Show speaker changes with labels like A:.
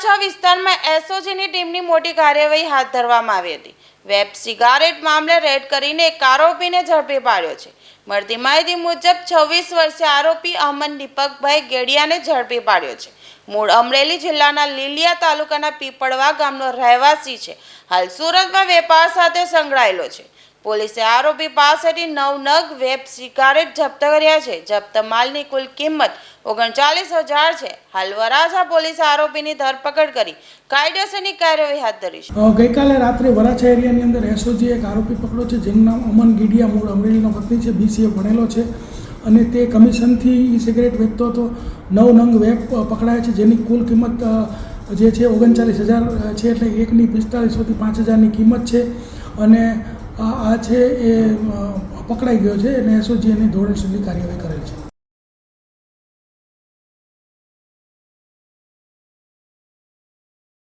A: વરાછા વિસ્તારમાં એસઓજીની ટીમની મોટી કાર્યવાહી હાથ ધરવામાં આવી હતી। વેબ સિગારેટ મામલે રેડ કરીને એક આરોપીને ઝડપી પાડ્યો છે। મળતી માહિતી મુજબ 26 વર્ષીય આરોપી અમન દીપકભાઈ ગેડિયાને ઝડપી પાડ્યો છે। મૂળ અમરેલી જિલ્લાના લીલિયા તાલુકાના પીપળવા ગામનો રહેવાસી છે। હાલ સુરતમાં વેપાર સાથે સંકળાયેલો છે। પોલીસે આરોપી પાસેથી 9 નગ વેબ સિગારેટ જપ્ત કર્યા છે। જપ્ત માલની કુલ કિંમત 39,000 છે। હાલ વરાછા પોલીસે આરોપીની ધરપકડ કરી કાયદેસરની કાર્યવાહી હાથ ધરી છે।
B: ગઈકાલે રાત્રે વરાછા એરિયાની અંદર એસઓજી એક આરોપી પકડ્યો છે, જેનું નામ અમન ગીડિયા, મૂળ અમરેલીનો વતની છે, BCA ભણેલો છે અને તે કમિશનથી ઈ સિગરેટ વેચતો હતો। 9 નંગ વેબ પકડાયા છે, જેની કુલ કિંમત જે છે 39,000 છે, એટલે એકની 4500થી 5,000ની કિંમત છે અને આ છે એ પકડાઈ ગયો છે અને એસઓજી એની ધોરણસરની કાર્યવાહી કરેલ છે।